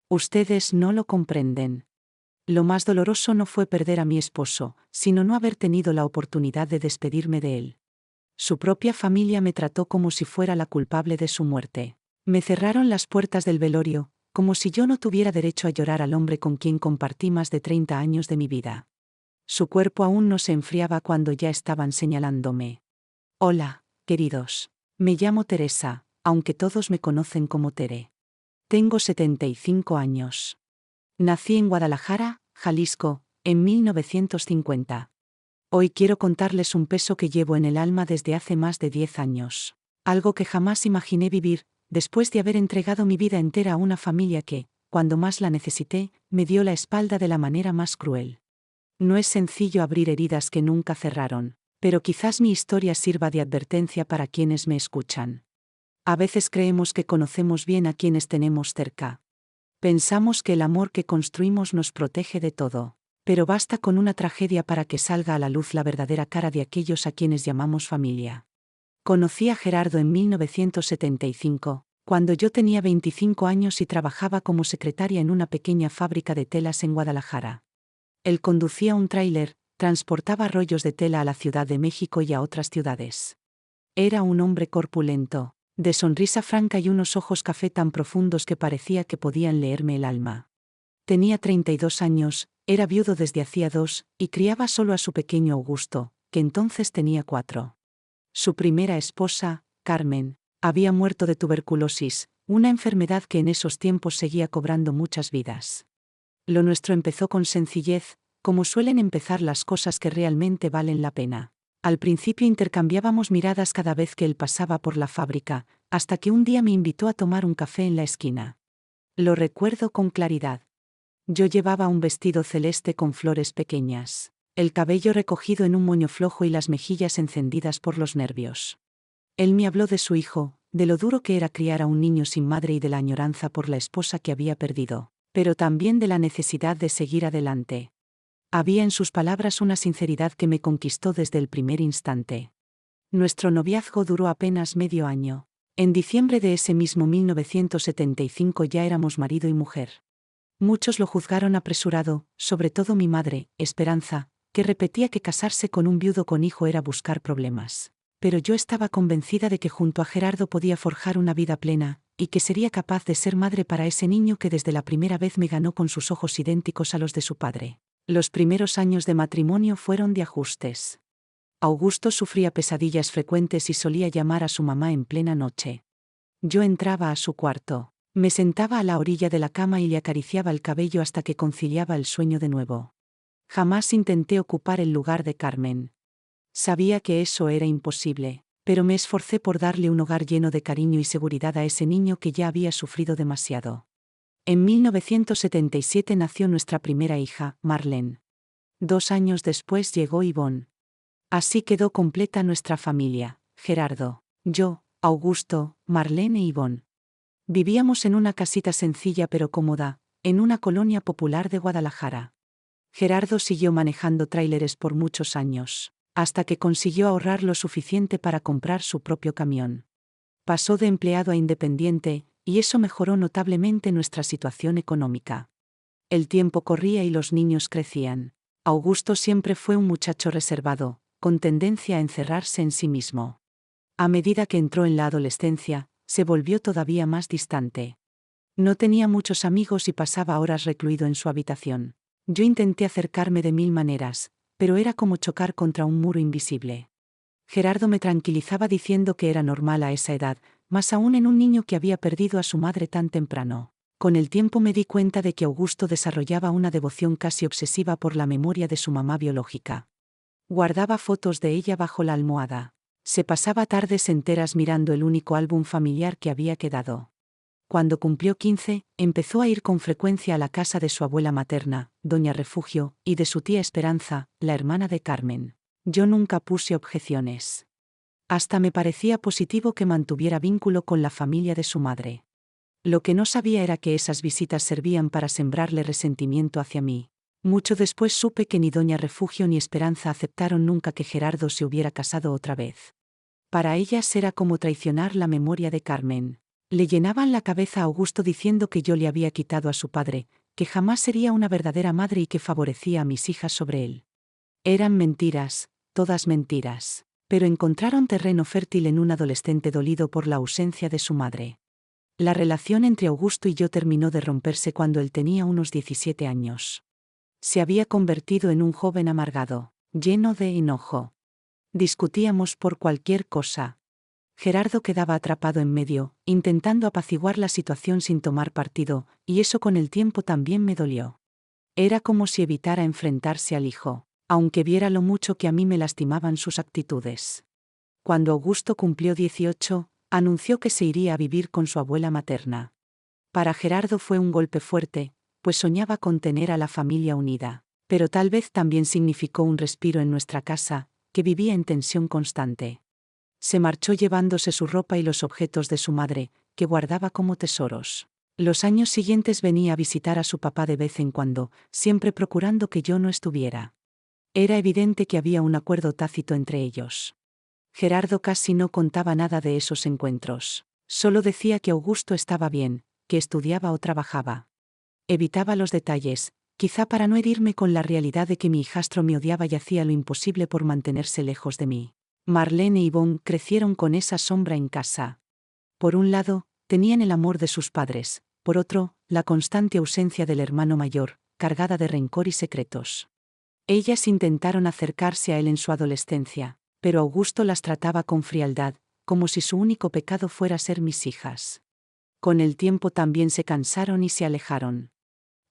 Ustedes no lo comprenden. Lo más doloroso no fue perder a mi esposo, sino no haber tenido la oportunidad de despedirme de él. Su propia familia me trató como si fuera la culpable de su muerte. Me cerraron las puertas del velorio, como si yo no tuviera derecho a llorar al hombre con quien compartí más de 30 años de mi vida. Su cuerpo aún no se enfriaba cuando ya estaban señalándome. Hola, queridos. Me llamo Teresa, aunque todos me conocen como Tere. Tengo 75 años. Nací en Guadalajara, Jalisco, en 1950. Hoy quiero contarles un peso que llevo en el alma desde hace más de 10 años. Algo que jamás imaginé vivir, después de haber entregado mi vida entera a una familia que, cuando más la necesité, me dio la espalda de la manera más cruel. No es sencillo abrir heridas que nunca cerraron, pero quizás mi historia sirva de advertencia para quienes me escuchan. A veces creemos que conocemos bien a quienes tenemos cerca. Pensamos que el amor que construimos nos protege de todo, pero basta con una tragedia para que salga a la luz la verdadera cara de aquellos a quienes llamamos familia. Conocí a Gerardo en 1975, cuando yo tenía 25 años y trabajaba como secretaria en una pequeña fábrica de telas en Guadalajara. Él conducía un tráiler, transportaba rollos de tela a la Ciudad de México y a otras ciudades. Era un hombre corpulento, de sonrisa franca y unos ojos café tan profundos que parecía que podían leerme el alma. Tenía 32 años, era viudo desde hacía 2, y criaba solo a su pequeño Augusto, que entonces tenía 4. Su primera esposa, Carmen, había muerto de tuberculosis, una enfermedad que en esos tiempos seguía cobrando muchas vidas. Lo nuestro empezó con sencillez, como suelen empezar las cosas que realmente valen la pena. Al principio intercambiábamos miradas cada vez que él pasaba por la fábrica, hasta que un día me invitó a tomar un café en la esquina. Lo recuerdo con claridad. Yo llevaba un vestido celeste con flores pequeñas, el cabello recogido en un moño flojo y las mejillas encendidas por los nervios. Él me habló de su hijo, de lo duro que era criar a un niño sin madre y de la añoranza por la esposa que había perdido, pero también de la necesidad de seguir adelante. Había en sus palabras una sinceridad que me conquistó desde el primer instante. Nuestro noviazgo duró apenas medio año. En diciembre de ese mismo 1975 ya éramos marido y mujer. Muchos lo juzgaron apresurado, sobre todo mi madre, Esperanza, que repetía que casarse con un viudo con hijo era buscar problemas. Pero yo estaba convencida de que junto a Gerardo podía forjar una vida plena, y que sería capaz de ser madre para ese niño que desde la primera vez me ganó con sus ojos idénticos a los de su padre. Los primeros años de matrimonio fueron de ajustes. Augusto sufría pesadillas frecuentes y solía llamar a su mamá en plena noche. Yo entraba a su cuarto, me sentaba a la orilla de la cama y le acariciaba el cabello hasta que conciliaba el sueño de nuevo. Jamás intenté ocupar el lugar de Carmen. Sabía que eso era imposible, pero me esforcé por darle un hogar lleno de cariño y seguridad a ese niño que ya había sufrido demasiado. En 1977 nació nuestra primera hija, Marlene. 2 años después llegó Ivonne. Así quedó completa nuestra familia: Gerardo, yo, Augusto, Marlene e Ivonne. Vivíamos en una casita sencilla pero cómoda, en una colonia popular de Guadalajara. Gerardo siguió manejando tráileres por muchos años, hasta que consiguió ahorrar lo suficiente para comprar su propio camión. Pasó de empleado a independiente, y eso mejoró notablemente nuestra situación económica. El tiempo corría y los niños crecían. Augusto siempre fue un muchacho reservado, con tendencia a encerrarse en sí mismo. A medida que entró en la adolescencia, se volvió todavía más distante. No tenía muchos amigos y pasaba horas recluido en su habitación. Yo intenté acercarme de 1000 maneras, pero era como chocar contra un muro invisible. Gerardo me tranquilizaba diciendo que era normal a esa edad, más aún en un niño que había perdido a su madre tan temprano. Con el tiempo me di cuenta de que Augusto desarrollaba una devoción casi obsesiva por la memoria de su mamá biológica. Guardaba fotos de ella bajo la almohada. Se pasaba tardes enteras mirando el único álbum familiar que había quedado. Cuando cumplió 15, empezó a ir con frecuencia a la casa de su abuela materna, Doña Refugio, y de su tía Esperanza, la hermana de Carmen. Yo nunca puse objeciones. Hasta me parecía positivo que mantuviera vínculo con la familia de su madre. Lo que no sabía era que esas visitas servían para sembrarle resentimiento hacia mí. Mucho después supe que ni Doña Refugio ni Esperanza aceptaron nunca que Gerardo se hubiera casado otra vez. Para ellas era como traicionar la memoria de Carmen. Le llenaban la cabeza a Augusto diciendo que yo le había quitado a su padre, que jamás sería una verdadera madre y que favorecía a mis hijas sobre él. Eran mentiras, todas mentiras. Pero encontraron terreno fértil en un adolescente dolido por la ausencia de su madre. La relación entre Augusto y yo terminó de romperse cuando él tenía unos 17 años. Se había convertido en un joven amargado, lleno de enojo. Discutíamos por cualquier cosa. Gerardo quedaba atrapado en medio, intentando apaciguar la situación sin tomar partido, y eso con el tiempo también me dolió. Era como si evitara enfrentarse al hijo, aunque viera lo mucho que a mí me lastimaban sus actitudes. Cuando Augusto cumplió 18, anunció que se iría a vivir con su abuela materna. Para Gerardo fue un golpe fuerte, pues soñaba con tener a la familia unida, pero tal vez también significó un respiro en nuestra casa, que vivía en tensión constante. Se marchó llevándose su ropa y los objetos de su madre, que guardaba como tesoros. Los años siguientes venía a visitar a su papá de vez en cuando, siempre procurando que yo no estuviera. Era evidente que había un acuerdo tácito entre ellos. Gerardo casi no contaba nada de esos encuentros. Solo decía que Augusto estaba bien, que estudiaba o trabajaba. Evitaba los detalles, quizá para no herirme con la realidad de que mi hijastro me odiaba y hacía lo imposible por mantenerse lejos de mí. Marlene y Yvonne crecieron con esa sombra en casa. Por un lado, tenían el amor de sus padres, por otro, la constante ausencia del hermano mayor, cargada de rencor y secretos. Ellas intentaron acercarse a él en su adolescencia, pero Augusto las trataba con frialdad, como si su único pecado fuera ser mis hijas. Con el tiempo también se cansaron y se alejaron.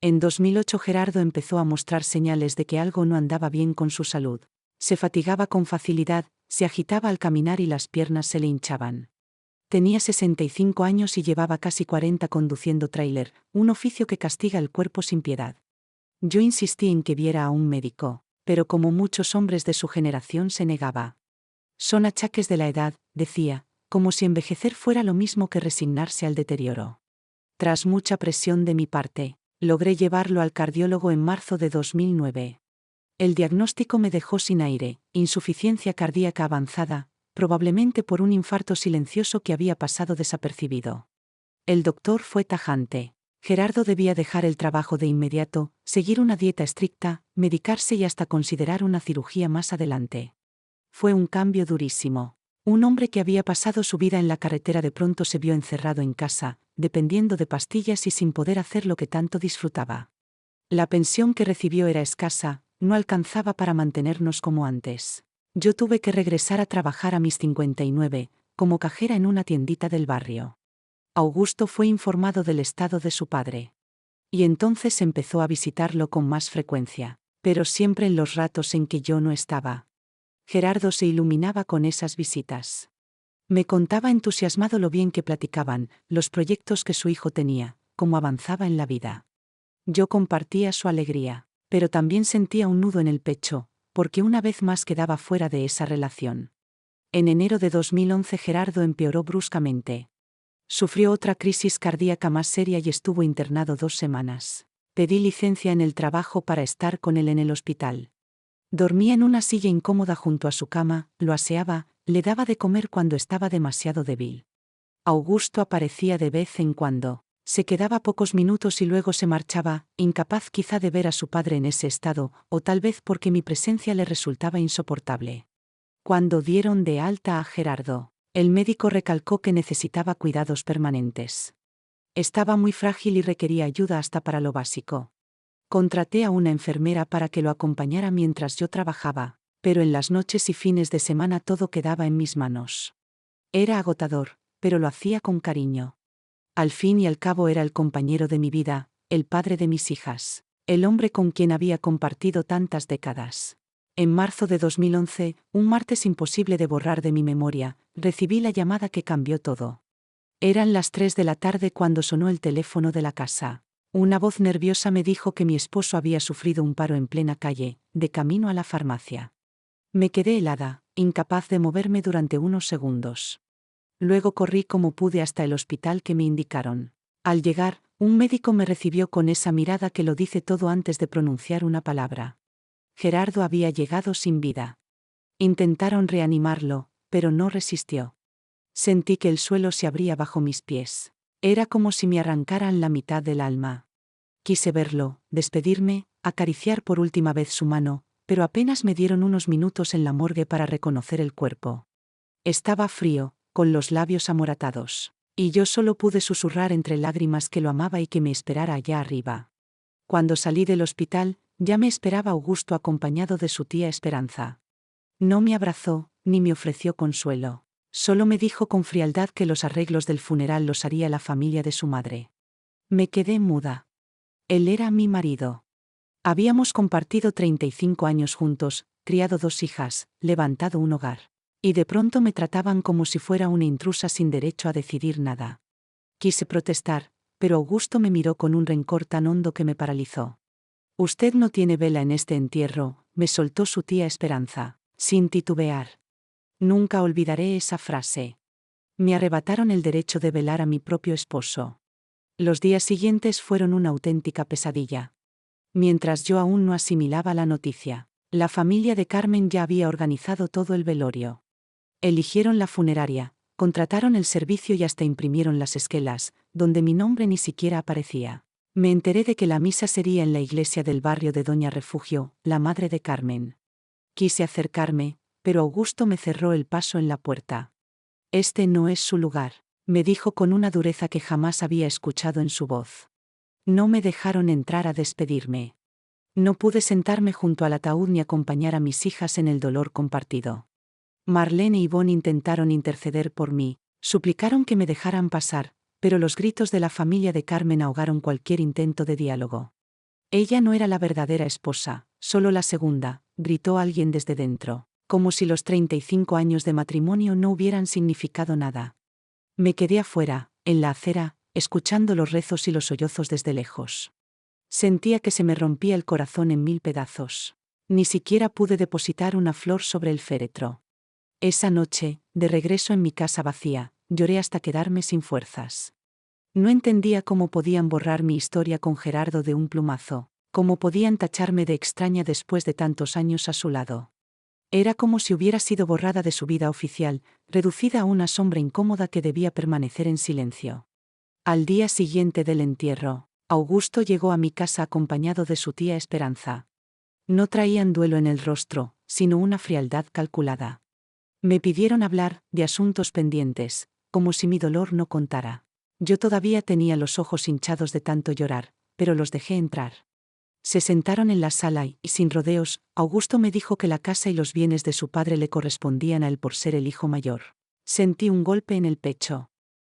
En 2008 Gerardo empezó a mostrar señales de que algo no andaba bien con su salud. Se fatigaba con facilidad, se agitaba al caminar y las piernas se le hinchaban. Tenía 65 años y llevaba casi 40 conduciendo tráiler, un oficio que castiga el cuerpo sin piedad. Yo insistí en que viera a un médico, pero como muchos hombres de su generación se negaba. Son achaques de la edad, decía, como si envejecer fuera lo mismo que resignarse al deterioro. Tras mucha presión de mi parte, logré llevarlo al cardiólogo en marzo de 2009. El diagnóstico me dejó sin aire, insuficiencia cardíaca avanzada, probablemente por un infarto silencioso que había pasado desapercibido. El doctor fue tajante. Gerardo debía dejar el trabajo de inmediato, seguir una dieta estricta, medicarse y hasta considerar una cirugía más adelante. Fue un cambio durísimo. Un hombre que había pasado su vida en la carretera de pronto se vio encerrado en casa, dependiendo de pastillas y sin poder hacer lo que tanto disfrutaba. La pensión que recibió era escasa, no alcanzaba para mantenernos como antes. Yo tuve que regresar a trabajar a mis 59, como cajera en una tiendita del barrio. Augusto fue informado del estado de su padre. Y entonces empezó a visitarlo con más frecuencia, pero siempre en los ratos en que yo no estaba. Gerardo se iluminaba con esas visitas. Me contaba entusiasmado lo bien que platicaban, los proyectos que su hijo tenía, cómo avanzaba en la vida. Yo compartía su alegría, pero también sentía un nudo en el pecho, porque una vez más quedaba fuera de esa relación. En enero de 2011 Gerardo empeoró bruscamente. Sufrió otra crisis cardíaca más seria y estuvo internado 2 semanas. Pedí licencia en el trabajo para estar con él en el hospital. Dormía en una silla incómoda junto a su cama, lo aseaba, le daba de comer cuando estaba demasiado débil. Augusto aparecía de vez en cuando. Se quedaba pocos minutos y luego se marchaba, incapaz quizá de ver a su padre en ese estado, o tal vez porque mi presencia le resultaba insoportable. Cuando dieron de alta a Gerardo, el médico recalcó que necesitaba cuidados permanentes. Estaba muy frágil y requería ayuda hasta para lo básico. Contraté a una enfermera para que lo acompañara mientras yo trabajaba, pero en las noches y fines de semana todo quedaba en mis manos. Era agotador, pero lo hacía con cariño. Al fin y al cabo era el compañero de mi vida, el padre de mis hijas, el hombre con quien había compartido tantas décadas. En marzo de 2011, un martes imposible de borrar de mi memoria, recibí la llamada que cambió todo. Eran las 3 de la tarde cuando sonó el teléfono de la casa. Una voz nerviosa me dijo que mi esposo había sufrido un paro en plena calle, de camino a la farmacia. Me quedé helada, incapaz de moverme durante unos segundos. Luego corrí como pude hasta el hospital que me indicaron. Al llegar, un médico me recibió con esa mirada que lo dice todo antes de pronunciar una palabra. Gerardo había llegado sin vida. Intentaron reanimarlo, pero no resistió. Sentí que el suelo se abría bajo mis pies. Era como si me arrancaran la mitad del alma. Quise verlo, despedirme, acariciar por última vez su mano, pero apenas me dieron unos minutos en la morgue para reconocer el cuerpo. Estaba frío, con los labios amoratados, y yo solo pude susurrar entre lágrimas que lo amaba y que me esperara allá arriba. Cuando salí del hospital, ya me esperaba Augusto acompañado de su tía Esperanza. No me abrazó, ni me ofreció consuelo. Solo me dijo con frialdad que los arreglos del funeral los haría la familia de su madre. Me quedé muda. Él era mi marido. Habíamos compartido 35 años juntos, criado 2 hijas, levantado un hogar. Y de pronto me trataban como si fuera una intrusa sin derecho a decidir nada. Quise protestar, pero Augusto me miró con un rencor tan hondo que me paralizó. «Usted no tiene vela en este entierro», me soltó su tía Esperanza, sin titubear. Nunca olvidaré esa frase. Me arrebataron el derecho de velar a mi propio esposo. Los días siguientes fueron una auténtica pesadilla. Mientras yo aún no asimilaba la noticia, la familia de Carmen ya había organizado todo el velorio. Eligieron la funeraria, contrataron el servicio y hasta imprimieron las esquelas, donde mi nombre ni siquiera aparecía. Me enteré de que la misa sería en la iglesia del barrio de Doña Refugio, la madre de Carmen. Quise acercarme, pero Augusto me cerró el paso en la puerta. «Este no es su lugar», me dijo con una dureza que jamás había escuchado en su voz. No me dejaron entrar a despedirme. No pude sentarme junto al ataúd ni acompañar a mis hijas en el dolor compartido. Marlene y Yvonne intentaron interceder por mí, suplicaron que me dejaran pasar, pero los gritos de la familia de Carmen ahogaron cualquier intento de diálogo. «Ella no era la verdadera esposa, solo la segunda», gritó alguien desde dentro, como si los 35 años de matrimonio no hubieran significado nada. Me quedé afuera, en la acera, escuchando los rezos y los sollozos desde lejos. Sentía que se me rompía el corazón en 1000 pedazos. Ni siquiera pude depositar una flor sobre el féretro. Esa noche, de regreso en mi casa vacía, lloré hasta quedarme sin fuerzas. No entendía cómo podían borrar mi historia con Gerardo de un plumazo, cómo podían tacharme de extraña después de tantos años a su lado. Era como si hubiera sido borrada de su vida oficial, reducida a una sombra incómoda que debía permanecer en silencio. Al día siguiente del entierro, Augusto llegó a mi casa acompañado de su tía Esperanza. No traían duelo en el rostro, sino una frialdad calculada. Me pidieron hablar de asuntos pendientes, como si mi dolor no contara. Yo todavía tenía los ojos hinchados de tanto llorar, pero los dejé entrar. Se sentaron en la sala y, sin rodeos, Augusto me dijo que la casa y los bienes de su padre le correspondían a él por ser el hijo mayor. Sentí un golpe en el pecho.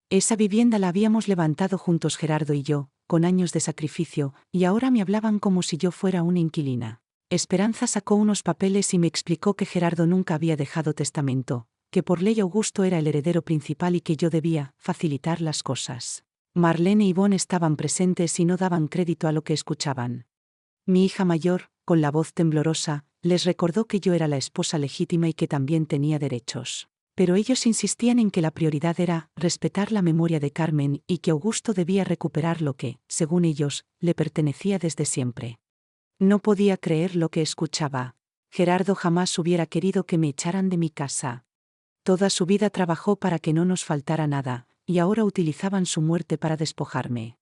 Esa vivienda la habíamos levantado juntos Gerardo y yo, con años de sacrificio, y ahora me hablaban como si yo fuera una inquilina. Esperanza sacó unos papeles y me explicó que Gerardo nunca había dejado testamento, que por ley Augusto era el heredero principal y que yo debía facilitar las cosas. Marlene y Yvonne estaban presentes y no daban crédito a lo que escuchaban. Mi hija mayor, con la voz temblorosa, les recordó que yo era la esposa legítima y que también tenía derechos. Pero ellos insistían en que la prioridad era respetar la memoria de Carmen y que Augusto debía recuperar lo que, según ellos, le pertenecía desde siempre. No podía creer lo que escuchaba. Gerardo jamás hubiera querido que me echaran de mi casa. Toda su vida trabajó para que no nos faltara nada, y ahora utilizaban su muerte para despojarme.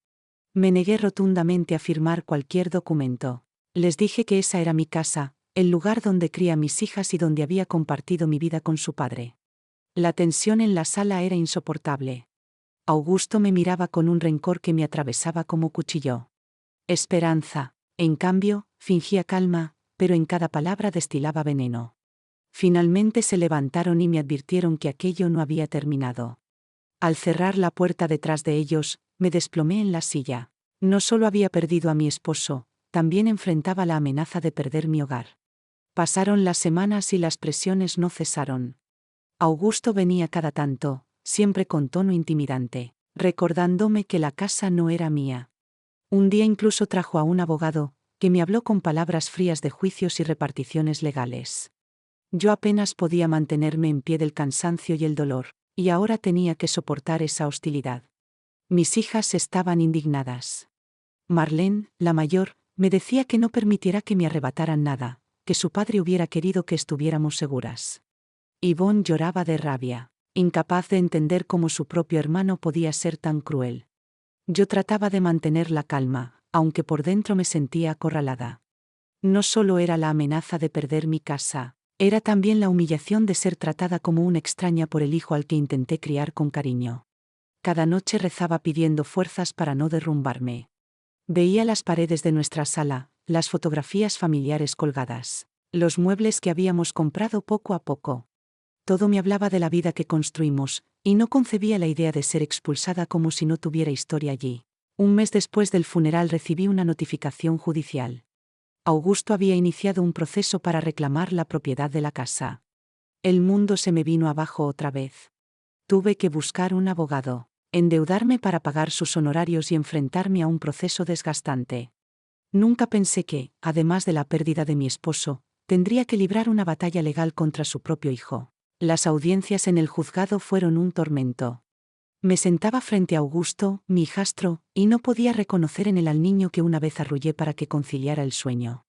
Me negué rotundamente a firmar cualquier documento. Les dije que esa era mi casa, el lugar donde cría a mis hijas y donde había compartido mi vida con su padre. La tensión en la sala era insoportable. Augusto me miraba con un rencor que me atravesaba como cuchillo. Esperanza, en cambio, fingía calma, pero en cada palabra destilaba veneno. Finalmente se levantaron y me advirtieron que aquello no había terminado. Al cerrar la puerta detrás de ellos, me desplomé en la silla. No solo había perdido a mi esposo, también enfrentaba la amenaza de perder mi hogar. Pasaron las semanas y las presiones no cesaron. Augusto venía cada tanto, siempre con tono intimidante, recordándome que la casa no era mía. Un día incluso trajo a un abogado, que me habló con palabras frías de juicios y reparticiones legales. Yo apenas podía mantenerme en pie del cansancio y el dolor, y ahora tenía que soportar esa hostilidad. Mis hijas estaban indignadas. Marlene, la mayor, me decía que no permitiera que me arrebataran nada, que su padre hubiera querido que estuviéramos seguras. Yvonne lloraba de rabia. incapaz de entender cómo su propio hermano podía ser tan cruel. Yo trataba de mantener la calma, aunque por dentro me sentía acorralada. No solo era la amenaza de perder mi casa, era también la humillación de ser tratada como una extraña por el hijo al que intenté criar con cariño. Cada noche rezaba pidiendo fuerzas para no derrumbarme. Veía las paredes de nuestra sala, las fotografías familiares colgadas, los muebles que habíamos comprado poco a poco. Todo me hablaba de la vida que construimos, y no concebía la idea de ser expulsada como si no tuviera historia allí. Un mes después del funeral recibí una notificación judicial. Augusto había iniciado un proceso para reclamar la propiedad de la casa. El mundo se me vino abajo otra vez. Tuve que buscar un abogado, endeudarme para pagar sus honorarios y enfrentarme a un proceso desgastante. Nunca pensé que, además de la pérdida de mi esposo, tendría que librar una batalla legal contra su propio hijo. Las audiencias en el juzgado fueron un tormento. Me sentaba frente a Augusto, mi hijastro, y no podía reconocer en él al niño que una vez arrullé para que conciliara el sueño.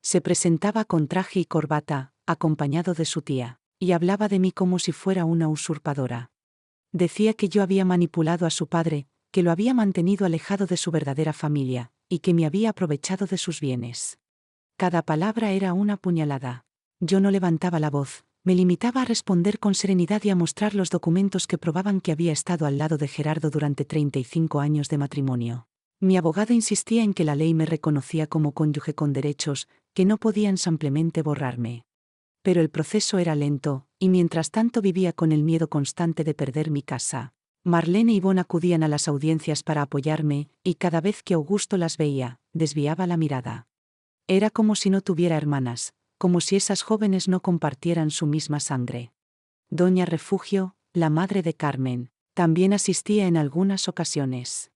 Se presentaba con traje y corbata, acompañado de su tía, y hablaba de mí como si fuera una usurpadora. Decía que yo había manipulado a su padre, que lo había mantenido alejado de su verdadera familia, y que me había aprovechado de sus bienes. Cada palabra era una puñalada. Yo no levantaba la voz, me limitaba a responder con serenidad y a mostrar los documentos que probaban que había estado al lado de Gerardo durante 35 años de matrimonio. Mi abogado insistía en que la ley me reconocía como cónyuge con derechos, que no podían simplemente borrarme. Pero el proceso era lento, y mientras tanto vivía con el miedo constante de perder mi casa. Marlene y Ivonne acudían a las audiencias para apoyarme, y cada vez que Augusto las veía, desviaba la mirada. Era como si no tuviera hermanas, como si esas jóvenes no compartieran su misma sangre. Doña Refugio, la madre de Carmen, también asistía en algunas ocasiones.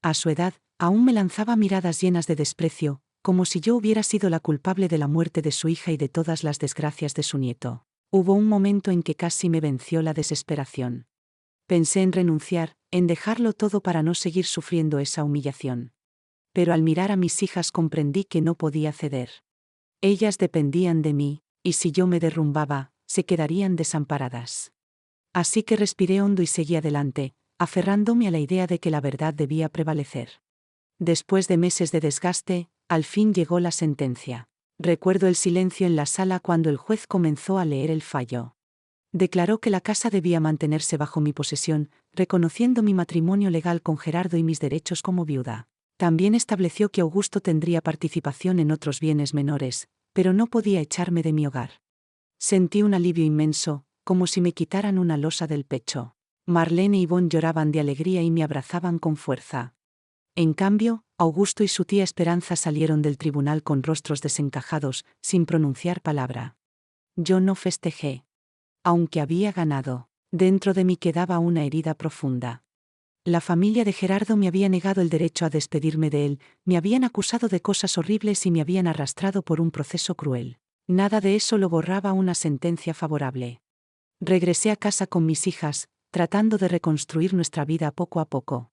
A su edad, aún me lanzaba miradas llenas de desprecio, como si yo hubiera sido la culpable de la muerte de su hija y de todas las desgracias de su nieto. Hubo un momento en que casi me venció la desesperación. Pensé en renunciar, en dejarlo todo para no seguir sufriendo esa humillación. Pero al mirar a mis hijas comprendí que no podía ceder. Ellas dependían de mí, y si yo me derrumbaba, se quedarían desamparadas. Así que respiré hondo y seguí adelante, aferrándome a la idea de que la verdad debía prevalecer. Después de meses de desgaste, al fin llegó la sentencia. Recuerdo el silencio en la sala cuando el juez comenzó a leer el fallo. Declaró que la casa debía mantenerse bajo mi posesión, reconociendo mi matrimonio legal con Gerardo y mis derechos como viuda. También estableció que Augusto tendría participación en otros bienes menores, pero no podía echarme de mi hogar. Sentí un alivio inmenso, como si me quitaran una losa del pecho. Marlene y Ivonne lloraban de alegría y me abrazaban con fuerza. En cambio, Augusto y su tía Esperanza salieron del tribunal con rostros desencajados, sin pronunciar palabra. Yo no festejé. Aunque había ganado, dentro de mí quedaba una herida profunda. La familia de Gerardo me había negado el derecho a despedirme de él, me habían acusado de cosas horribles y me habían arrastrado por un proceso cruel. Nada de eso lo borraba una sentencia favorable. Regresé a casa con mis hijas, tratando de reconstruir nuestra vida poco a poco.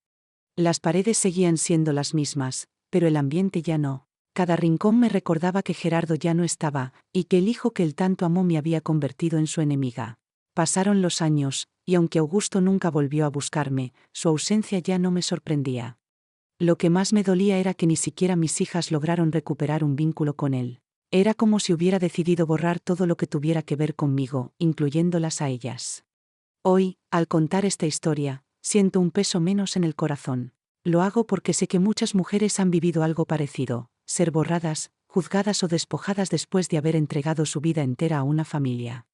Las paredes seguían siendo las mismas, pero el ambiente ya no. Cada rincón me recordaba que Gerardo ya no estaba, y que el hijo que él tanto amó me había convertido en su enemiga. Pasaron los años, y aunque Augusto nunca volvió a buscarme, su ausencia ya no me sorprendía. Lo que más me dolía era que ni siquiera mis hijas lograron recuperar un vínculo con él. Era como si hubiera decidido borrar todo lo que tuviera que ver conmigo, incluyéndolas a ellas. Hoy, al contar esta historia, siento un peso menos en el corazón. Lo hago porque sé que muchas mujeres han vivido algo parecido, ser borradas, juzgadas o despojadas después de haber entregado su vida entera a una familia.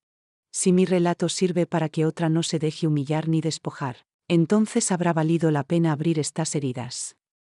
Si mi relato sirve para que otra no se deje humillar ni despojar, entonces habrá valido la pena abrir estas heridas.